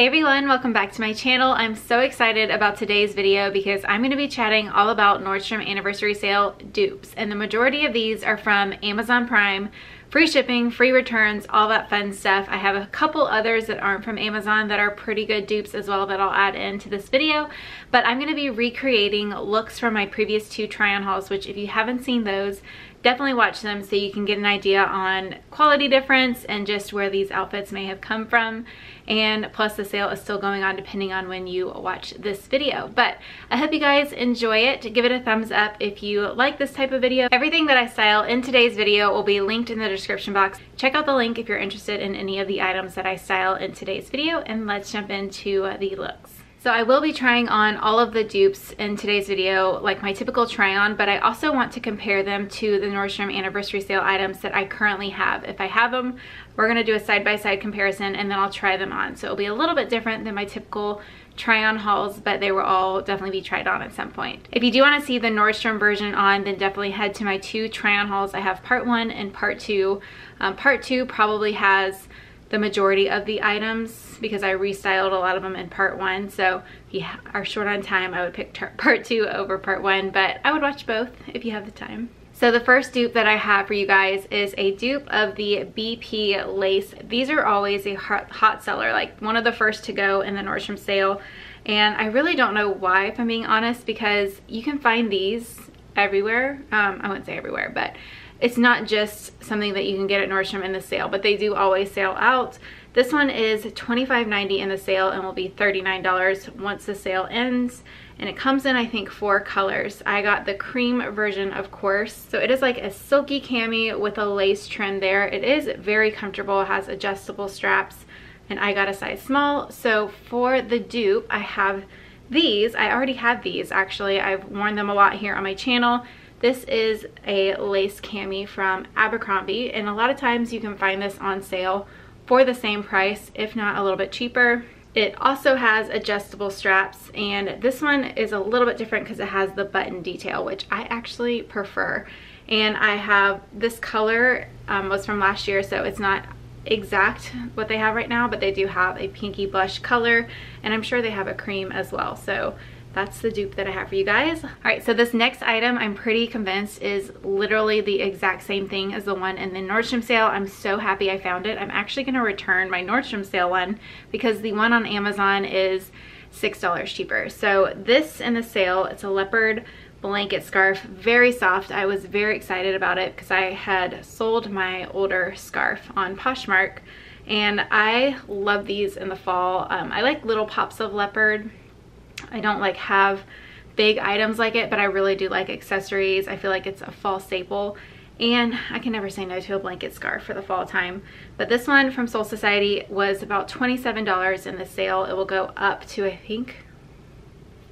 Hey everyone, welcome back to my channel. I'm so excited about today's video because I'm going to be chatting all about Nordstrom anniversary sale dupes, and the majority of these are from Amazon Prime. Free shipping, free returns, all that fun stuff. I have a couple others that aren't from Amazon that are pretty good dupes as well that I'll add into this video, but I'm going to be recreating looks from my previous two try-on hauls, which if you haven't seen those, definitely watch them so you can get an idea on quality difference and just where these outfits may have come from. And plus the sale is still going on depending on when you watch this video. But I hope you guys enjoy it. Give it a thumbs up if you like this type of video. Everything that I style in today's video will be linked in the description box. Check out the link if you're interested in any of the items that I style in today's video, and let's jump into the looks. So I will be trying on all of the dupes in today's video, like my typical try on, but I also want to compare them to the Nordstrom anniversary sale items that I currently have. If I have them, we're gonna do a side-by-side comparison and then I'll try them on. So it'll be a little bit different than my typical try on hauls, but they will all definitely be tried on at some point. If you do wanna see the Nordstrom version on, then definitely head to my two try on hauls. I have part 1 and part 2. Part 2 probably has the majority of the items because I restyled a lot of them in part 1. So if you are short on time, I would pick part 2 over part 1, but I would watch both if you have the time. So the first dupe that I have for you guys is a dupe of the BP lace. These are always a hot seller, like one of the first to go in the Nordstrom sale. And I really don't know why, if I'm being honest, because you can find these everywhere. I wouldn't say everywhere, but it's not just something that you can get at Nordstrom in the sale, but they do always sale out. This one is $25.90 in the sale and will be $39 once the sale ends. And it comes in, I think, 4 colors. I got the cream version, of course. So it is like a silky cami with a lace trim there. It is very comfortable, it has adjustable straps, and I got a size small. So for the dupe, I have these. I already have these, actually. I've worn them a lot here on my channel. This is a lace cami from Abercrombie, and a lot of times you can find this on sale for the same price, if not a little bit cheaper. It also has adjustable straps, and this one is a little bit different because it has the button detail, which I actually prefer. And I have this color, was from last year, so it's not exact what they have right now, but they do have a pinky blush color, and I'm sure they have a cream as well. So that's the dupe that I have for you guys. All right, so this next item I'm pretty convinced is literally the exact same thing as the one in the Nordstrom sale. I'm so happy I found it. I'm actually gonna return my Nordstrom sale one because the one on Amazon is $6 cheaper. So this in the sale, it's a leopard blanket scarf, very soft. I was very excited about it because I had sold my older scarf on Poshmark, and I love these in the fall. I like little pops of leopard. I don't like have big items like it, but I really do like accessories. I feel like it's a fall staple, and I can never say no to a blanket scarf for the fall time. But this one from Soul Society was about $27 in the sale. It will go up to, I think,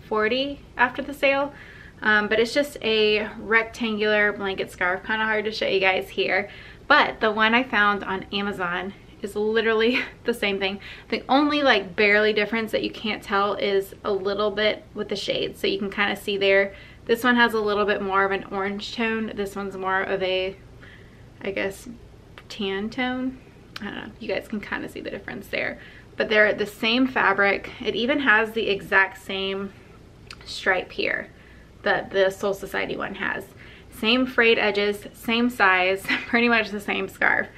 $40 after the sale. But it's just a rectangular blanket scarf, kind of hard to show you guys here. But the one I found on Amazon is literally the same thing. The only like barely difference that you can't tell is a little bit with the shades. So you can kind of see there, this one has a little bit more of an orange tone. This one's more of a, I guess, tan tone. I don't know, you guys can kind of see the difference there. But they're the same fabric. It even has the exact same stripe here that the Soul Society one has. Same frayed edges, same size, pretty much the same scarf.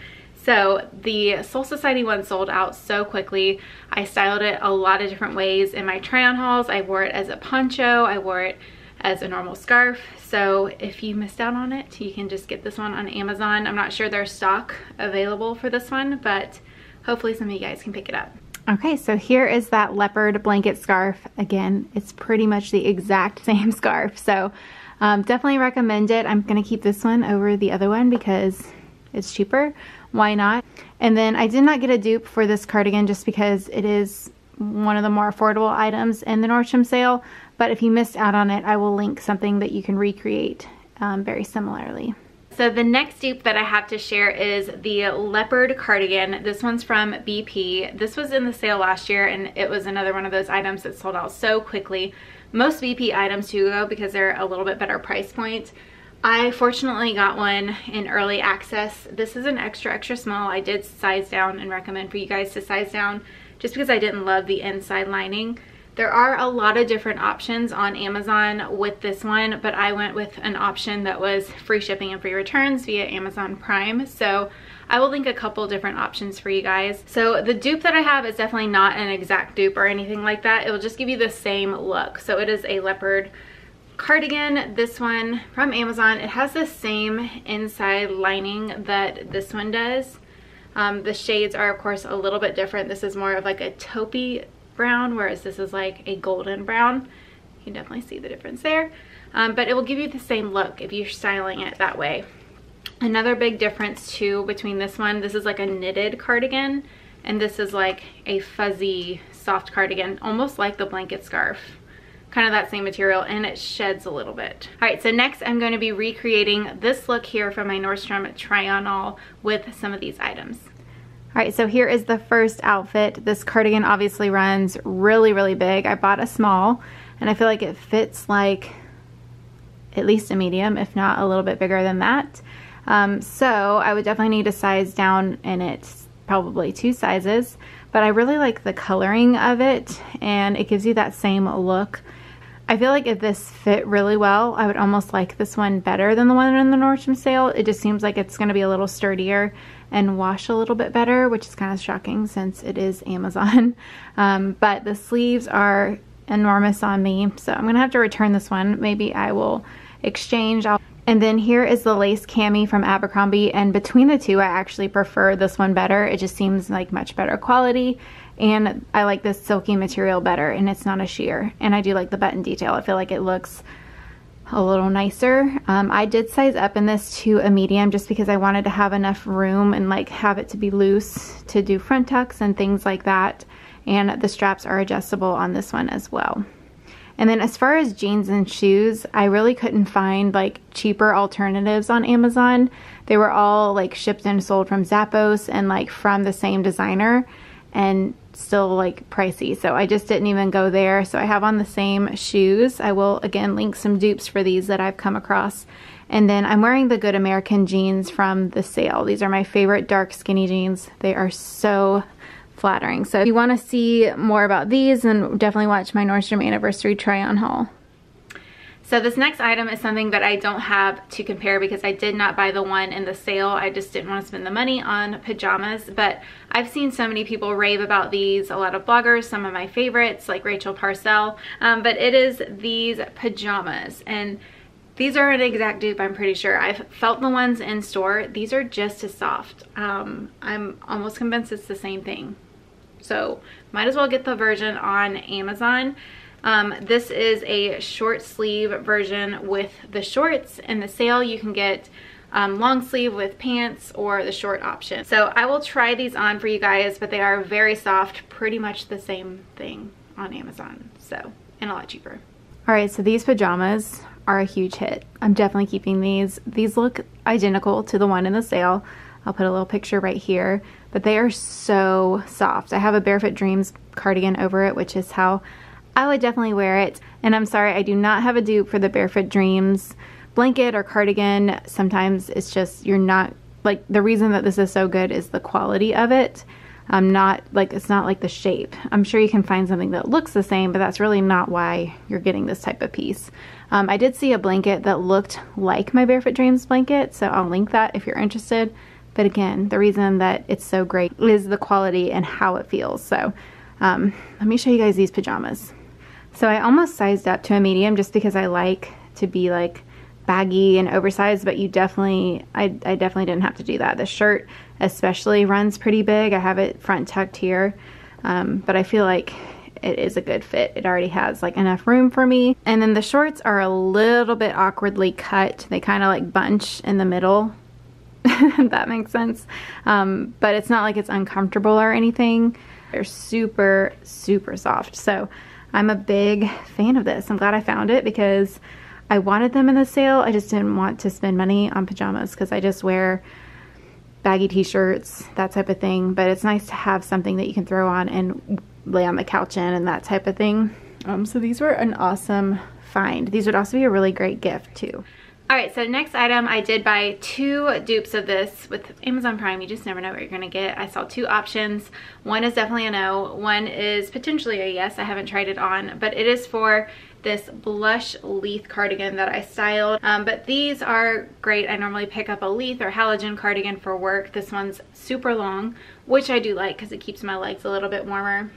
So the Soul Society one sold out so quickly. I styled it a lot of different ways in my try-on hauls. I wore it as a poncho, I wore it as a normal scarf. So if you missed out on it, you can just get this one on Amazon. I'm not sure there's stock available for this one, but hopefully some of you guys can pick it up. Okay, so here is that leopard blanket scarf. Again, it's pretty much the exact same scarf. So definitely recommend it. I'm gonna keep this one over the other one because it's cheaper. Why not? And then I did not get a dupe for this cardigan just because it is one of the more affordable items in the Nordstrom sale. But if you missed out on it, I will link something that you can recreate very similarly. So the next dupe that I have to share is the Leopard Cardigan. This one's from BP. This was in the sale last year, and it was another one of those items that sold out so quickly. Most BP items do go because they're a little bit better price point. I fortunately got one in early access. This is an extra small. I did size down and recommend for you guys to size down just because I didn't love the inside lining. There are a lot of different options on Amazon with this one, but I went with an option that was free shipping and free returns via Amazon Prime. So I will link a couple different options for you guys. So the dupe that I have is definitely not an exact dupe or anything like that. It will just give you the same look. So it is a leopard cardigan, this one from Amazon. It has the same inside lining that this one does. The shades are of course a little bit different. This is more of like a taupey brown, whereas this is like a golden brown. You can definitely see the difference there. But it will give you the same look if you're styling it that way. Another big difference too between this one, this is like a knitted cardigan, and this is like a fuzzy soft cardigan, almost like the blanket scarf. Kind of that same material, and it sheds a little bit. All right, so next I'm going to be recreating this look here from my Nordstrom try-on haul with some of these items. All right, so here is the first outfit. This cardigan obviously runs really, really big. I bought a small, and I feel like it fits like at least a medium, if not a little bit bigger than that. So I would definitely need to size down in it, probably 2 sizes, but I really like the coloring of it, and it gives you that same look. I feel like if this fit really well, I would almost like this one better than the one in the Nordstrom sale. It just seems like it's going to be a little sturdier and wash a little bit better, which is kind of shocking since it is Amazon. But the sleeves are enormous on me, so I'm going to have to return this one. Maybe I will exchange. And then here is the lace cami from Abercrombie, and between the two I actually prefer this one better. It just seems like much better quality, and I like this silky material better, and it's not a sheer. And I do like the button detail. I feel like it looks a little nicer. I did size up in this to a medium just because I wanted to have enough room and like have it to be loose to do front tucks and things like that. And the straps are adjustable on this one as well. And then as far as jeans and shoes, I really couldn't find like cheaper alternatives on Amazon. They were all like shipped and sold from Zappos and like from the same designer, and still like pricey. So I just didn't even go there. So I have on the same shoes. I will again link some dupes for these that I've come across. And then I'm wearing the Good American jeans from the sale. These are my favorite dark skinny jeans. They are so flattering. So if you want to see more about these, then definitely watch my Nordstrom anniversary try-on haul. So this next item is something that I don't have to compare because I did not buy the one in the sale. I just didn't want to spend the money on pajamas, but I've seen so many people rave about these, a lot of bloggers, some of my favorites like Rachel Parcell, but it is these pajamas, and these are an exact dupe, I'm pretty sure. I've felt the ones in store. These are just as soft. I'm almost convinced it's the same thing. So might as well get the version on Amazon. This is a short sleeve version with the shorts. In the sale you can get long sleeve with pants or the short option. So I will try these on for you guys, but they are very soft, pretty much the same thing on Amazon, so, and a lot cheaper. All right, so these pajamas are a huge hit. I'm definitely keeping these. These look identical to the one in the sale. I'll put a little picture right here, but they are so soft. I have a Barefoot Dreams cardigan over it, which is how I would definitely wear it. And I'm sorry, I do not have a dupe for the Barefoot Dreams blanket or cardigan. Sometimes it's just, you're not, like, the reason that this is so good is the quality of it. Not like, it's not like the shape. I'm sure you can find something that looks the same, but that's really not why you're getting this type of piece. I did see a blanket that looked like my Barefoot Dreams blanket, so I'll link that if you're interested. But again, the reason that it's so great is the quality and how it feels. So let me show you guys these pajamas. So I almost sized up to a medium just because I like to be like baggy and oversized, but you definitely, I definitely didn't have to do that. The shirt especially runs pretty big. I have it front tucked here, but I feel like it is a good fit. It already has like enough room for me. And then the shorts are a little bit awkwardly cut. They kind of like bunch in the middle, if that makes sense. But it's not like it's uncomfortable or anything. They're super, super soft. So I'm a big fan of this. I'm glad I found it because I wanted them in the sale. I just didn't want to spend money on pajamas because I just wear baggy t-shirts, that type of thing. But it's nice to have something that you can throw on and lay on the couch in and that type of thing. So these were an awesome find. These would also be a really great gift too. Alright, so next item, I did buy 2 dupes of this. With Amazon Prime, you just never know what you're going to get. I saw 2 options. One is definitely a no. One is potentially a yes. I haven't tried it on, but it is for this blush Leith cardigan that I styled. But these are great. I normally pick up a Leith or halogen cardigan for work. This one's super long, which I do like because it keeps my legs a little bit warmer.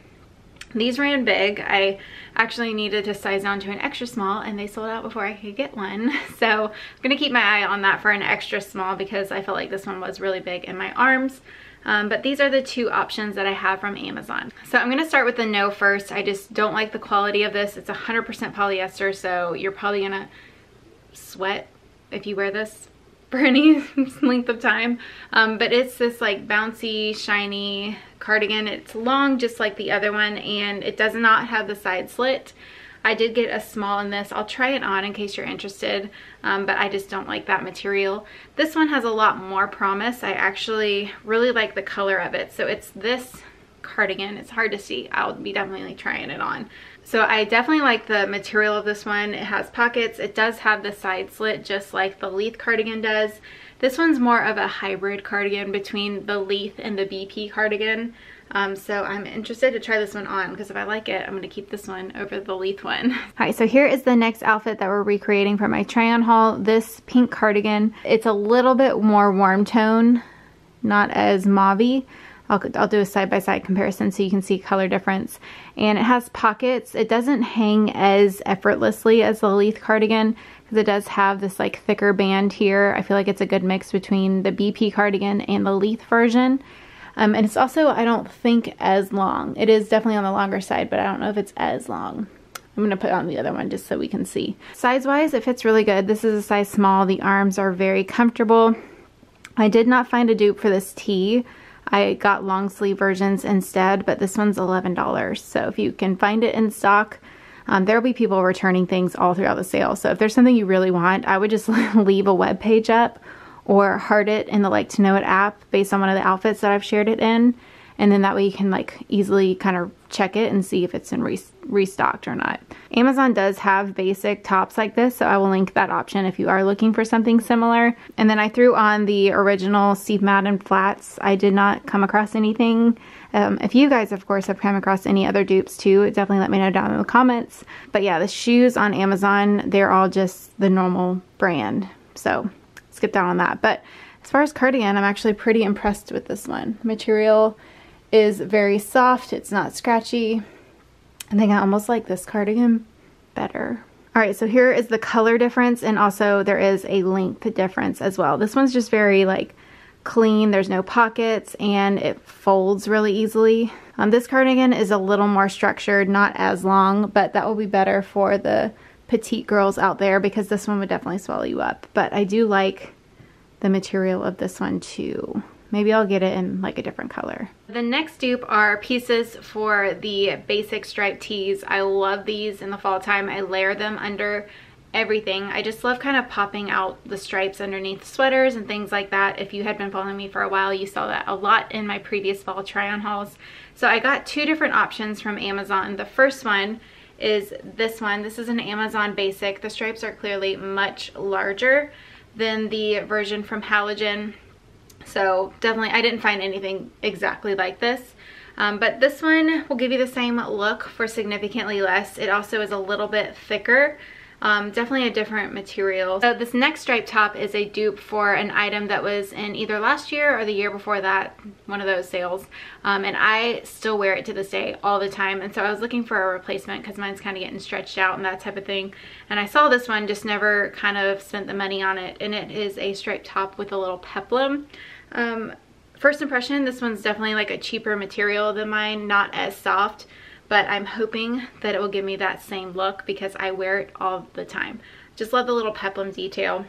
These ran big. I actually needed to size down to an extra small and they sold out before I could get one. So I'm gonna keep my eye on that for an extra small because I felt like this one was really big in my arms. But these are the 2 options that I have from Amazon. So I'm gonna start with the no first. I just don't like the quality of this. It's 100% polyester, so you're probably gonna sweat if you wear this for any length of time. But it's this like bouncy, shiny cardigan. It's long just like the other one, and it does not have the side slit. I did get a small in this. I'll try it on in case you're interested, but I just don't like that material. This one has a lot more promise. I actually really like the color of it. So it's this cardigan. It's hard to see. I'll be definitely trying it on. So I definitely like the material of this one. It has pockets. It does have the side slit just like the Leith cardigan does. This one's more of a hybrid cardigan between the Leith and the BP cardigan. So I'm interested to try this one on because if I like it, I'm going to keep this one over the Leith one. Alright, so here is the next outfit that we're recreating for my try-on haul. This pink cardigan. It's a little bit more warm tone, not as mauve-y. I'll do a side-by-side comparison so you can see color difference. And it has pockets. It doesn't hang as effortlessly as the Leith cardigan because it does have this like thicker band here. I feel like it's a good mix between the BP cardigan and the Leith version. And it's also, I don't think, as long. It is definitely on the longer side, but I don't know if it's as long. I'm going to put on the other one just so we can see. Size-wise, it fits really good. This is a size small. The arms are very comfortable. I did not find a dupe for this tee. I got long sleeve versions instead, but this one's $11. So if you can find it in stock, there will be people returning things all throughout the sale. So if there's something you really want, I would just leave a web page up or heart it in the Like to Know It app based on one of the outfits that I've shared it in. And then that way you can like easily kind of check it and see if it's in restocked or not. Amazon does have basic tops like this, so I will link that option if you are looking for something similar. And then I threw on the original Steve Madden flats. I did not come across anything. If you guys, of course, have come across any other dupes too, definitely let me know down in the comments. But yeah, the shoes on Amazon, they're all just the normal brand. So skip down on that. But as far as cardigan, I'm actually pretty impressed with this one. Material is very soft. It's not scratchy. I think I almost like this cardigan better. All right, so here is the color difference, and also there is a length difference as well. This one's just very like clean. There's no pockets and it folds really easily. This cardigan is a little more structured, not as long, but that will be better for the petite girls out there because this one would definitely swallow you up. But I do like the material of this one too. Maybe I'll get it in like a different color. The next dupe are pieces for the basic striped tees. I love these in the fall time. I layer them under everything. I just love kind of popping out the stripes underneath sweaters and things like that. If you had been following me for a while, you saw that a lot in my previous fall try-on hauls. So I got 2 different options from Amazon. The first one is this one. This is an Amazon basic. The stripes are clearly much larger than the version from Halogen. So definitely, I didn't find anything exactly like this. But this one will give you the same look for significantly less. It also is a little bit thicker. Definitely a different material. So this next striped top is a dupe for an item that was in either last year or the year before that, one of those sales. And I still wear it to this day all the time. And so I was looking for a replacement because mine's kind of getting stretched out and that type of thing. And I saw this one, just never kind of spent the money on it. And it is a striped top with a little peplum. First impression, this one's definitely like a cheaper material than mine, not as soft. But I'm hoping that it will give me that same look because I wear it all the time. Just love the little peplum detail.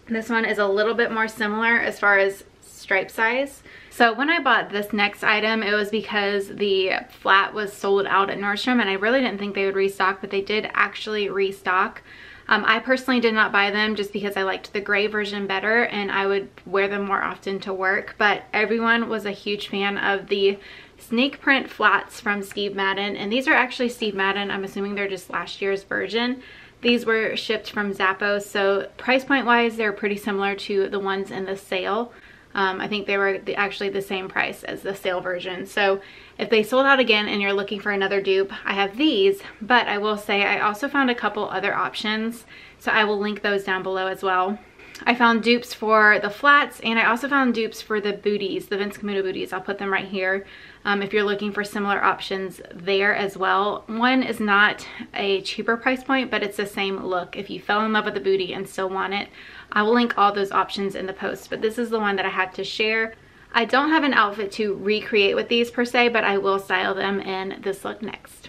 This one is a little bit more similar as far as stripe size. So when I bought this next item, it was because the flat was sold out at Nordstrom and I really didn't think they would restock, but they did actually restock. I personally did not buy them just because I liked the gray version better and I would wear them more often to work, but everyone was a huge fan of the snake print flats from Steve Madden, and these are actually Steve Madden. I'm assuming they're just last year's version. These were shipped from Zappos, so price point wise, they're pretty similar to the ones in the sale. I think they were actually the same price as the sale version. So if they sold out again and you're looking for another dupe, I have these, but I will say I also found a couple other options. So I will link those down below as well. I found dupes for the flats, and I also found dupes for the booties, the Vince Camuto booties. I'll put them right here if you're looking for similar options there as well. One is not a cheaper price point, but it's the same look. If you fell in love with the booty and still want it, I will link all those options in the post, but this is the one that I had to share. I don't have an outfit to recreate with these per se, but I will style them in this look next.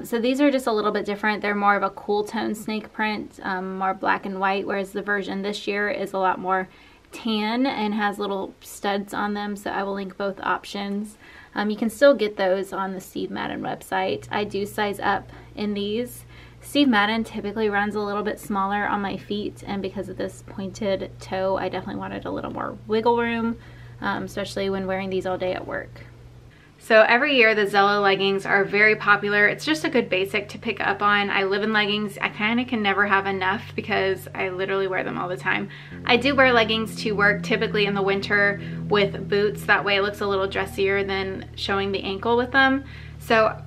So these are just a little bit different. They're more of a cool tone snake print, more black and white, whereas the version this year is a lot more tan and has little studs on them. So I will link both options. You can still get those on the Steve Madden website. I do size up in these. Steve Madden typically runs a little bit smaller on my feet, and because of this pointed toe, I definitely wanted a little more wiggle room, especially when wearing these all day at work. So every year the Gsella leggings are very popular. It's just a good basic to pick up on. I live in leggings. I kind of can never have enough because I literally wear them all the time. I do wear leggings to work typically in the winter with boots. That way it looks a little dressier than showing the ankle with them. So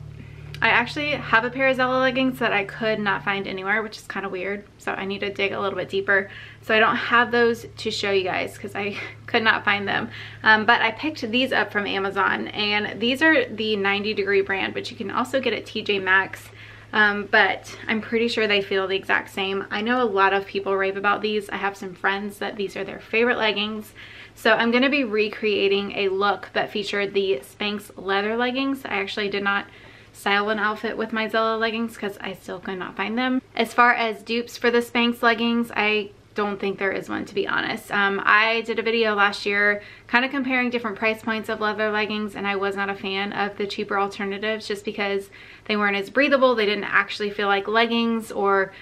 I actually have a pair of Gsella leggings that I could not find anywhere, which is kind of weird. So I need to dig a little bit deeper. So I don't have those to show you guys because I could not find them. But I picked these up from Amazon, and these are the 90 Degree brand, but you can also get at TJ Maxx. But I'm pretty sure they feel the exact same. I know a lot of people rave about these. I have some friends that these are their favorite leggings. So I'm going to be recreating a look that featured the Spanx leather leggings. I actually did not style an outfit with my Gsella leggings because I still could not find them. As far as dupes for the Spanx leggings, I don't think there is one, to be honest. I did a video last year kind of comparing different price points of leather leggings, and I was not a fan of the cheaper alternatives just because they weren't as breathable. They didn't actually feel like leggings, or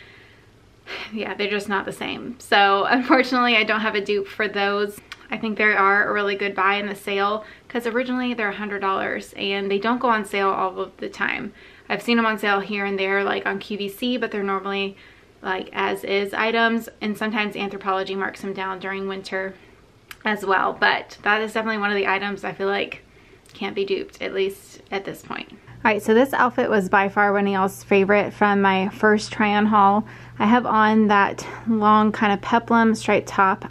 yeah, they're just not the same. So unfortunately I don't have a dupe for those. I think they are a really good buy in the sale because originally they're $100 and they don't go on sale all of the time. I've seen them on sale here and there, like on QVC, but they're normally like as is items, and sometimes Anthropologie marks them down during winter as well. But that is definitely one of the items I feel like can't be duped, at least at this point. Alright, so this outfit was by far one of y'all's favorite from my first try on haul. I have on that long kind of peplum striped top.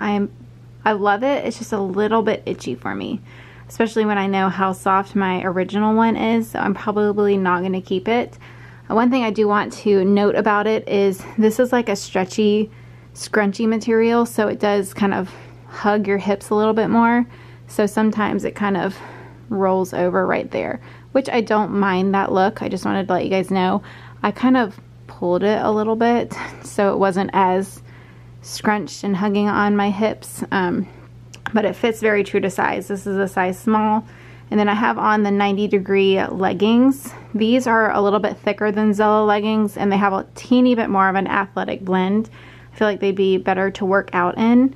I love it. It's just a little bit itchy for me, especially when I know how soft my original one is, so I'm probably not going to keep it. One thing I do want to note about it is this is like a stretchy, scrunchy material, so it does kind of hug your hips a little bit more, so sometimes it kind of rolls over right there, which I don't mind that look. I just wanted to let you guys know. I kind of pulled it a little bit so it wasn't as scrunched and hugging on my hips, but it fits very true to size. This is a size small. And then I have on the 90 Degree leggings. These are a little bit thicker than Gsella leggings, and they have a teeny bit more of an athletic blend. I feel like they'd be better to work out in.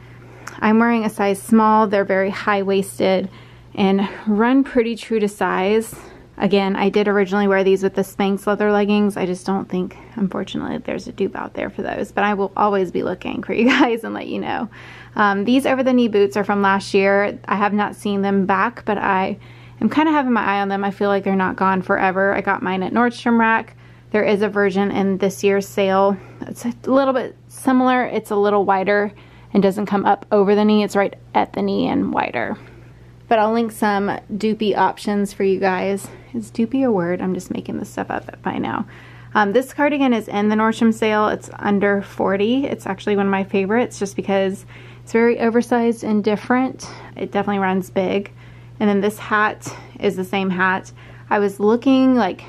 I'm wearing a size small. They're very high-waisted and run pretty true to size. Again, I did originally wear these with the Spanx leather leggings. I just don't think, unfortunately, there's a dupe out there for those. But I will always be looking for you guys and let you know. These over-the-knee boots are from last year. I have not seen them back, but I am kind of having my eye on them. I feel like they're not gone forever. I got mine at Nordstrom Rack. There is a version in this year's sale. It's a little bit similar. It's a little wider and doesn't come up over the knee. It's right at the knee and wider. But I'll link some dupey options for you guys. Is dupey a word? I'm just making this stuff up by now. This cardigan is in the Nordstrom sale. It's under $40. It's actually one of my favorites just because it's very oversized and different. It definitely runs big. And then this hat is the same hat. I was looking like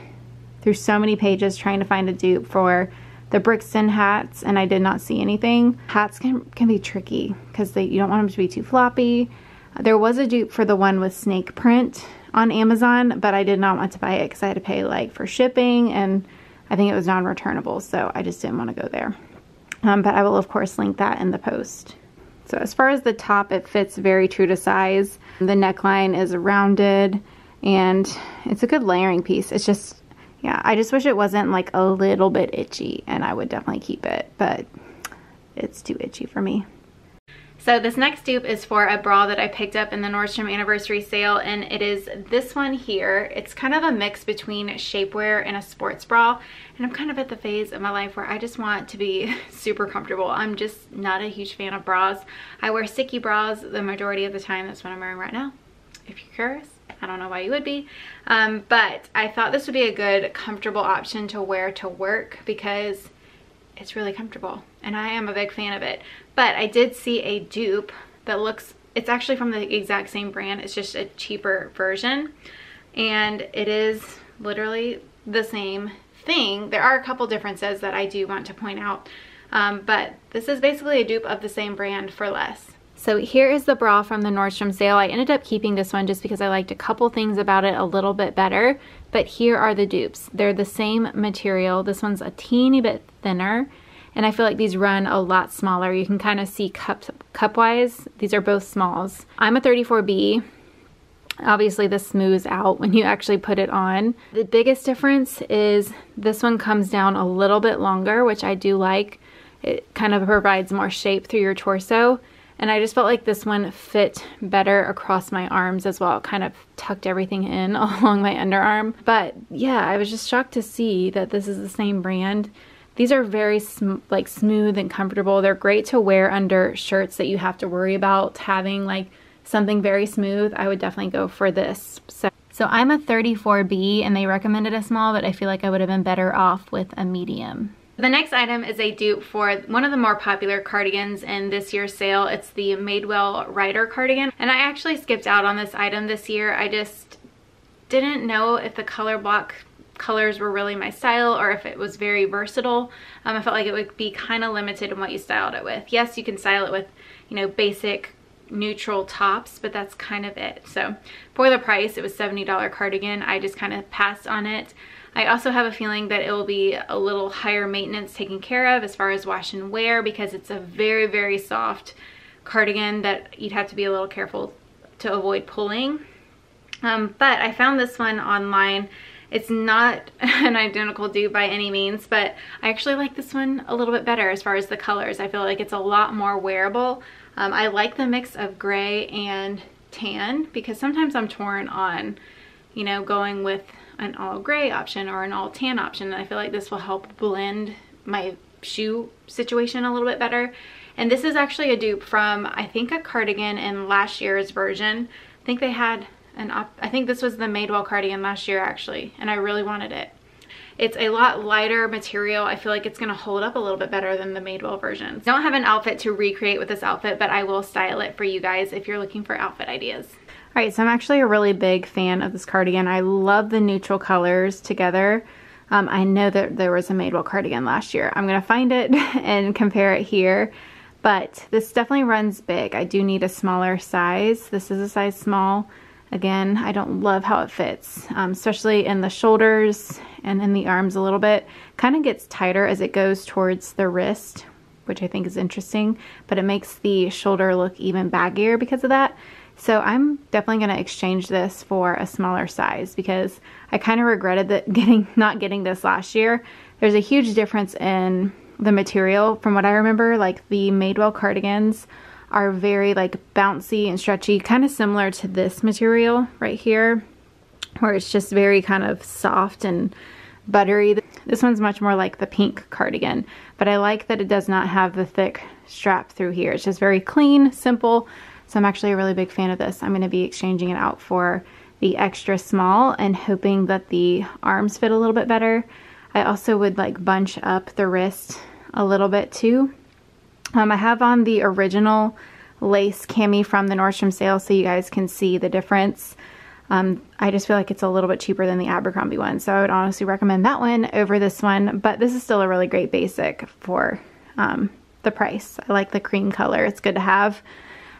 through so many pages trying to find a dupe for the Brixton hats, and I did not see anything. Hats can be tricky because you don't want them to be too floppy. There was a dupe for the one with snake print on Amazon, but I did not want to buy it because I had to pay like for shipping, and I think it was non-returnable, so I just didn't want to go there. But I will of course link that in the post. So as far as the top, it fits very true to size. The neckline is rounded and it's a good layering piece. It's just, Yeah, I just wish it wasn't like a little bit itchy, and I would definitely keep it, but it's too itchy for me. So this next dupe is for a bra that I picked up in the Nordstrom anniversary sale, and it is this one here. It's kind of a mix between shapewear and a sports bra, and I'm kind of at the phase of my life where I just want to be super comfortable. I'm just not a huge fan of bras. I wear sticky bras the majority of the time. That's what I'm wearing right now, if you're curious. I don't know why you would be, but I thought this would be a good comfortable option to wear to work because it's really comfortable and I am a big fan of it. But I did see a dupe that looks, it's actually from the exact same brand, it's just a cheaper version, and it is literally the same thing. There are a couple differences that I do want to point out, but this is basically a dupe of the same brand for less. So here is the bra from the Nordstrom sale. I ended up keeping this one just because I liked a couple things about it a little bit better, but here are the dupes. They're the same material. This one's a teeny bit thinner, and I feel like these run a lot smaller. You can kind of see cup-wise, these are both smalls. I'm a 34B. Obviously this smooths out when you actually put it on. The biggest difference is this one comes down a little bit longer, which I do like. It kind of provides more shape through your torso. And I just felt like this one fit better across my arms as well. It kind of tucked everything in along my underarm. But yeah, I was just shocked to see that this is the same brand. These are very smooth and comfortable. They're great to wear under shirts that you have to worry about having like something very smooth. I would definitely go for this. So I'm a 34B and they recommended a small, but I feel like I would have been better off with a medium. The next item is a dupe for one of the more popular cardigans in this year's sale. It's the Madewell Rider cardigan. And I actually skipped out on this item this year. I just didn't know if the color block colors were really my style or if it was very versatile. I felt like it would be kind of limited in what you styled it with. Yes, you can style it with, you know, basic neutral tops, but that's kind of it. So for the price, it was $70 cardigan. I just kind of passed on it. I also have a feeling that it will be a little higher maintenance taken care of as far as wash and wear because it's a very, very soft cardigan that you'd have to be a little careful to avoid pulling. But I found this one online. It's not an identical dupe by any means, but I actually like this one a little bit better as far as the colors. I feel like it's a lot more wearable. I like the mix of gray and tan because sometimes I'm torn on, you know, going with an all gray option or an all tan option, and I feel like this will help blend my shoe situation a little bit better. And this is actually a dupe from, I think, a cardigan in last year's version. I think they had I think this was the Madewell cardigan last year actually, and I really wanted it. It's a lot lighter material. I feel like it's gonna hold up a little bit better than the Madewell version. I don't have an outfit to recreate with this outfit, but I will style it for you guys if you're looking for outfit ideas. All right, so I'm actually a really big fan of this cardigan. I love the neutral colors together. I know that there was a Madewell cardigan last year. I'm gonna find it and compare it here, but this definitely runs big. I do need a smaller size. This is a size small. Again, I don't love how it fits, especially in the shoulders and in the arms a little bit. Kind of gets tighter as it goes towards the wrist, which I think is interesting, but it makes the shoulder look even baggier because of that. So I'm definitely going to exchange this for a smaller size because I kind of regretted that not getting this last year. There's a huge difference in the material from what I remember. Like the Madewell cardigans are very like bouncy and stretchy, kind of similar to this material right here, where it's just very kind of soft and buttery. This one's much more like the pink cardigan, but I like that it does not have the thick strap through here. It's just very clean, simple. So I'm actually a really big fan of this. I'm going to be exchanging it out for the extra small and hoping that the arms fit a little bit better. I also would like bunch up the wrist a little bit too. I have on the original lace cami from the Nordstrom sale so you guys can see the difference. I just feel like it's a little bit cheaper than the Abercrombie one, so I would honestly recommend that one over this one, but this is still a really great basic for the price. I like the cream color, it's good to have.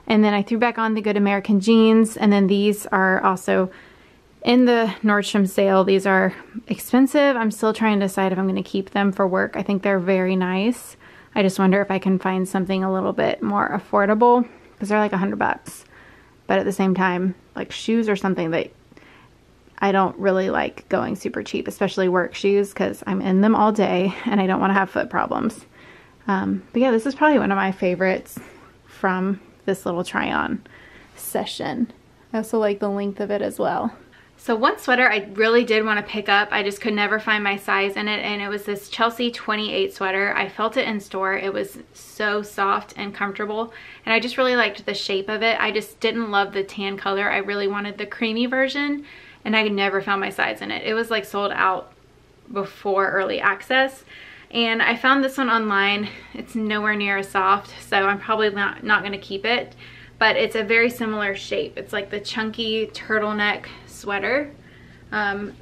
And then I threw back on the Good American jeans, and then these are also in the Nordstrom sale. These are expensive. I'm still trying to decide if I'm going to keep them for work. I think they're very nice. I just wonder if I can find something a little bit more affordable because they're like $100. But at the same time, like shoes or something that I don't really like going super cheap, especially work shoes, because I'm in them all day and I don't want to have foot problems. But yeah, this is probably one of my favorites from this little try-on session. I also like the length of it as well. So one sweater I really did want to pick up, I just could never find my size in it, and it was this Chelsea 28 sweater. I felt it in store. It was so soft and comfortable, and I just really liked the shape of it. I just didn't love the tan color. I really wanted the creamy version, and I never found my size in it. It was like sold out before early access, and I found this one online. It's nowhere near as soft, so I'm probably not going to keep it, but it's a very similar shape. It's like the chunky turtleneck sweater.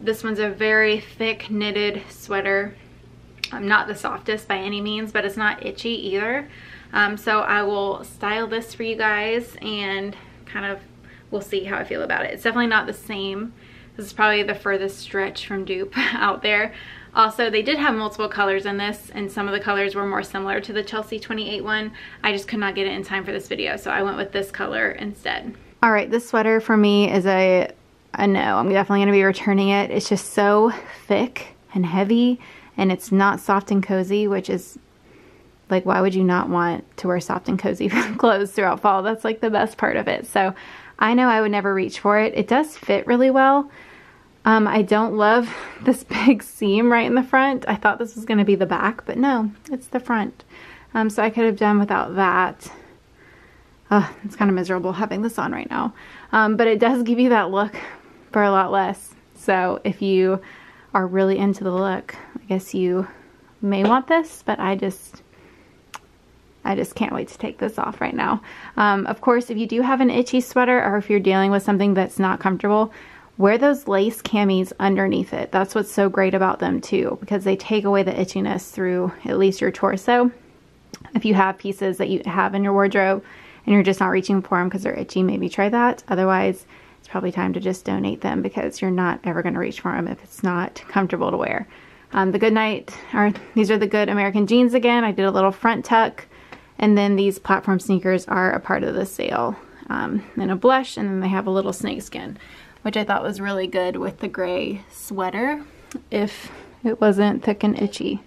This one's a very thick knitted sweater. Not the softest by any means, but it's not itchy either. So I will style this for you guys and kind of we'll see how I feel about it. It's definitely not the same. This is probably the furthest stretch from dupe out there. Also, they did have multiple colors in this, and some of the colors were more similar to the Chelsea 28 one. I just could not get it in time for this video, so I went with this color instead. All right, this sweater for me is a no. I'm definitely going to be returning it. It's just so thick and heavy, and it's not soft and cozy, which is like, why would you not want to wear soft and cozy clothes throughout fall? That's like the best part of it. So I know I would never reach for it. It does fit really well. I don't love this big seam right in the front. I thought this was going to be the back, but no, it's the front. So I could have done without that. It's kind of miserable having this on right now. But it does give you that look for a lot less. So if you are really into the look, I guess you may want this, but I just can't wait to take this off right now. Of course, if you do have an itchy sweater, or if you're dealing with something that's not comfortable, wear those lace camis underneath it. That's what's so great about them too, because they take away the itchiness through at least your torso. If you have pieces that you have in your wardrobe and you're just not reaching for them because they're itchy, maybe try that. Otherwise, it's probably time to just donate them, because you're not ever going to reach for them if it's not comfortable to wear. These are the Good American jeans again. I did a little front tuck, and then these platform sneakers are a part of the sale. And a blush, and then they have a little snakeskin, which I thought was really good with the gray sweater if it wasn't thick and itchy.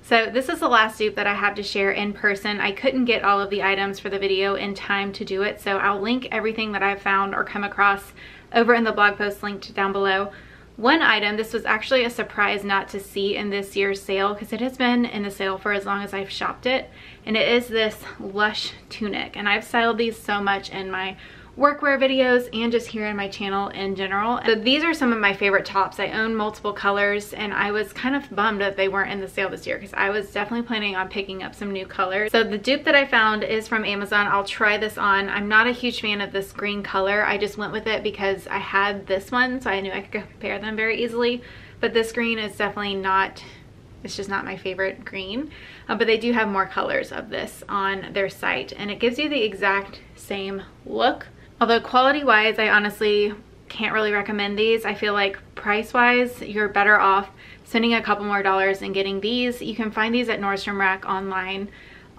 So this is the last dupe that I have to share in person. I couldn't get all of the items for the video in time to do it, so I'll link everything that I've found or come across over in the blog post linked down below. One item, this was actually a surprise not to see in this year's sale, because it has been in the sale for as long as I've shopped it, and it is this Lush tunic. And I've styled these so much in my workwear videos and just here on my channel in general. So these are some of my favorite tops. I own multiple colors, and I was kind of bummed that they weren't in the sale this year, because I was definitely planning on picking up some new colors. So the dupe that I found is from Amazon. I'll try this on. I'm not a huge fan of this green color. I just went with it because I had this one, so I knew I could compare them very easily. But this green is definitely not, it's just not my favorite green. But they do have more colors of this on their site, and it gives you the exact same look. Although quality-wise, I honestly can't really recommend these. I feel like price-wise, you're better off spending a couple more dollars and getting these. You can find these at Nordstrom Rack online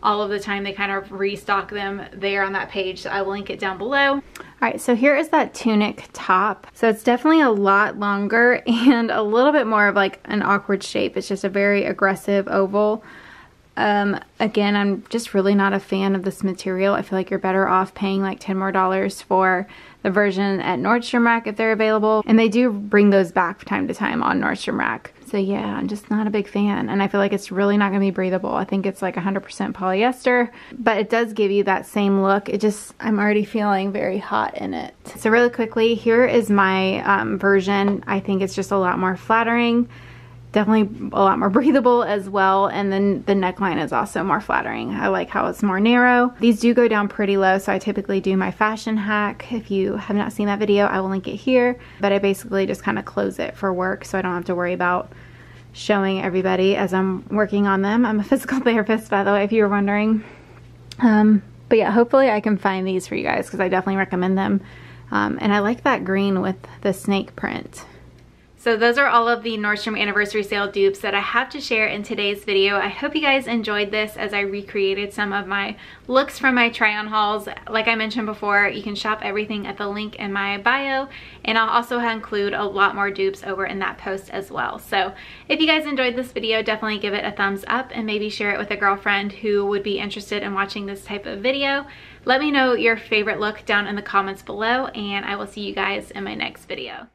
all of the time. They kind of restock them there on that page, so I will link it down below. All right, so here is that tunic top. So it's definitely a lot longer and a little bit more of like an awkward shape. It's just a very aggressive oval. Again, I'm just really not a fan of this material. I feel like you're better off paying like $10 more for the version at Nordstrom Rack if they're available. And they do bring those back from time to time on Nordstrom Rack. So yeah, I'm just not a big fan. And I feel like it's really not going to be breathable. I think it's like 100% polyester, but it does give you that same look. I'm already feeling very hot in it. So really quickly, here is my version. I think it's just a lot more flattering. Definitely a lot more breathable as well, and then the neckline is also more flattering. I like how it's more narrow. These do go down pretty low, so I typically do my fashion hack. If you have not seen that video, I will link it here, but I basically just kind of close it for work so I don't have to worry about showing everybody as I'm working on them. I'm a physical therapist, by the way, if you were wondering. But yeah, hopefully I can find these for you guys, because I definitely recommend them. And I like that green with the snake print. So those are all of the Nordstrom anniversary sale dupes that I have to share in today's video. I hope you guys enjoyed this as I recreated some of my looks from my try-on hauls. Like I mentioned before, you can shop everything at the link in my bio, and I'll also include a lot more dupes over in that post as well. So if you guys enjoyed this video, definitely give it a thumbs up and maybe share it with a girlfriend who would be interested in watching this type of video. Let me know your favorite look down in the comments below, and I will see you guys in my next video.